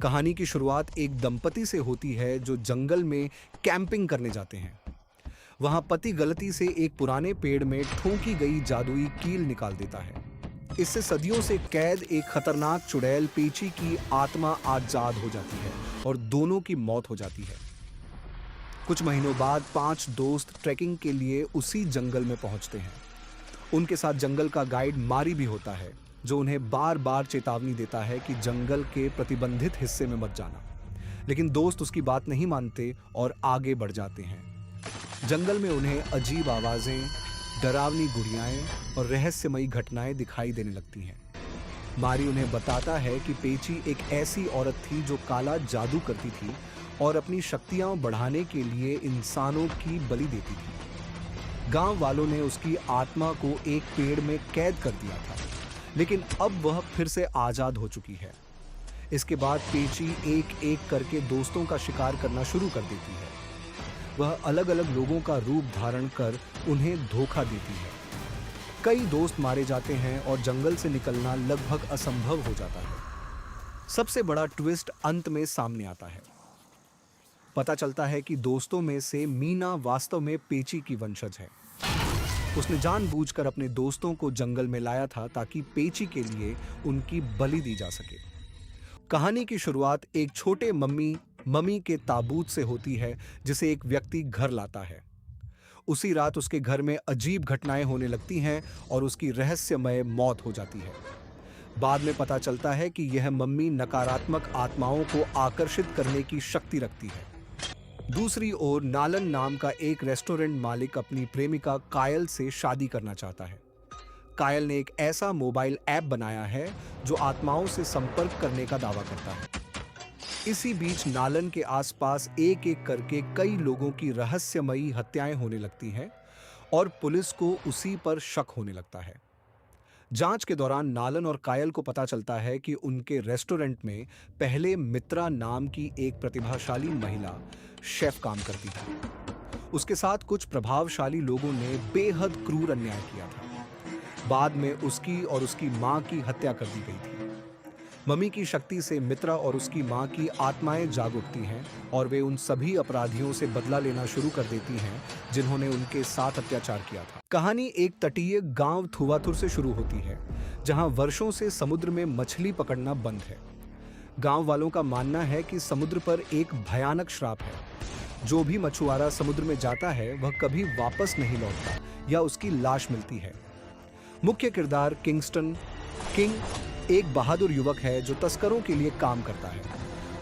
कहानी की शुरुआत एक दंपति से होती है जो जंगल में कैंपिंग करने जाते हैं। वहां पति गलती से एक पुराने पेड़ में ठोकी गई जादुई कील निकाल देता है। इससे सदियों से कैद एक खतरनाक चुड़ैल पेची की आत्मा आजाद हो जाती है और दोनों की मौत हो जाती है। कुछ महीनों बाद 5 दोस्त ट्रैकिंग के लिए उसी जंगल में पहुंचते हैं। उनके साथ जंगल का गाइड मारी भी होता है, जो उन्हें बार बार चेतावनी देता है कि जंगल के प्रतिबंधित हिस्से में मत जाना। लेकिन दोस्त उसकी बात नहीं मानते और आगे बढ़ जाते हैं। जंगल में उन्हें अजीब आवाजें, डरावनी गुड़ियाएं और रहस्यमयी घटनाएं दिखाई देने लगती हैं। मारी उन्हें बताता है कि पेची एक ऐसी औरत थी जो काला जादू करती थी और अपनी शक्तियां बढ़ाने के लिए इंसानों की बलि देती थी। गांव वालों ने उसकी आत्मा को एक पेड़ में कैद कर दिया था, लेकिन अब वह फिर से आजाद हो चुकी है। इसके बाद पेची एक एक करके दोस्तों का शिकार करना शुरू कर देती है। वह अलग अलग लोगों का रूप धारण कर उन्हें धोखा देती है। कई दोस्त मारे जाते हैं और जंगल से निकलना लगभग असंभव हो जाता है। सबसे बड़ा ट्विस्ट अंत में सामने आता है। पता चलता है कि दोस्तों में से मीना वास्तव में पेची की वंशज है। उसने जानबूझकर अपने दोस्तों को जंगल में लाया था ताकि पेची के लिए उनकी बलि दी जा सके। कहानी की शुरुआत एक छोटे मम्मी के ताबूत से होती है, जिसे एक व्यक्ति घर लाता है। उसी रात उसके घर में अजीब घटनाएं होने लगती हैं और उसकी रहस्यमय मौत हो जाती है। बाद में पता चलता है कि यह मम्मी नकारात्मक आत्माओं को आकर्षित करने की शक्ति रखती है। दूसरी ओर नालन नाम का एक रेस्टोरेंट मालिक अपनी प्रेमिका कायल से शादी करना चाहता है। कायल ने एक ऐसा मोबाइल ऐप बनाया है जो आत्माओं से संपर्क करने का दावा करता है। इसी बीच नालन के आसपास एक एक करके कई लोगों की रहस्यमयी हत्याएं होने लगती हैं और पुलिस को उसी पर शक होने लगता है। जांच के दौरान नालन और कायल को पता चलता है कि उनके रेस्टोरेंट में पहले मित्रा नाम की एक प्रतिभाशाली महिला शेफ काम करती थी। उसके साथ कुछ प्रभावशाली लोगों ने बेहद क्रूर अन्याय किया था। बाद में उसकी और उसकी मां की हत्या कर दी गई थी। मम्मी की शक्ति से मित्रा और उसकी मां की आत्माएं जाग उठती हैं और वे उन सभी अपराधियों से बदला लेना शुरू कर देती हैं जिन्होंने उनके साथ अत्याचार किया था। कहानी एक तटीय गांव थुवाथुर से शुरू होती है, जहां वर्षों से समुद्र में मछली पकड़ना बंद है। गांव वालों का मानना है कि समुद्र पर एक भयानक श्राप है। जो भी मछुआरा समुद्र में जाता है वह कभी वापस नहीं लौटता या उसकी लाश मिलती है। मुख्य किरदार किंग एक बहादुर युवक है जो तस्करों के लिए काम करता है।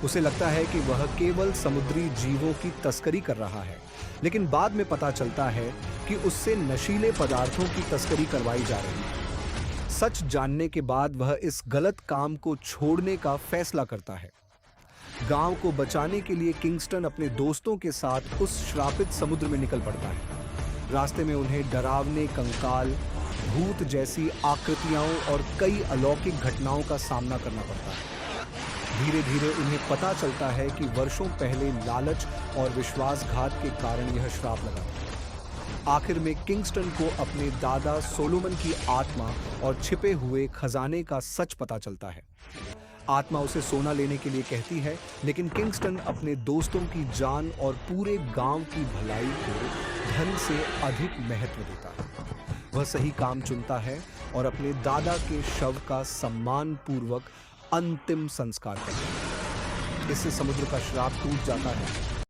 उसे लगता है कि वह केवल समुद्री जीवों की तस्करी कर रहा है, लेकिन बाद में पता चलता है कि उससे नशीले पदार्थों की तस्करी करवाई जा रही है। सच जानने के बाद वह इस गलत काम को छोड़ने का फैसला करता है। गांव को बचाने के लिए किंगस्टन अपने दोस्तों के साथ उस श्रापित समुद्र में निकल पड़ता है। रास्ते में उन्हें डरावने कंकाल, भूत जैसी आकृतियों और कई अलौकिक घटनाओं का सामना करना पड़ता है। धीरे धीरे उन्हें पता चलता है कि वर्षों पहले लालच और विश्वासघात के कारण यह श्राप लगा था। आखिर में किंगस्टन को अपने दादा सोलोमन की आत्मा और छिपे हुए खजाने का सच पता चलता है। आत्मा उसे सोना लेने के लिए कहती है, लेकिन किंगस्टन अपने दोस्तों की जान और पूरे गांव की भलाई को धन से अधिक महत्व देता है। वह सही काम चुनता है और अपने दादा के शव का सम्मानपूर्वक अंतिम संस्कार करता है। इससे समुद्र का श्राप टूट जाता है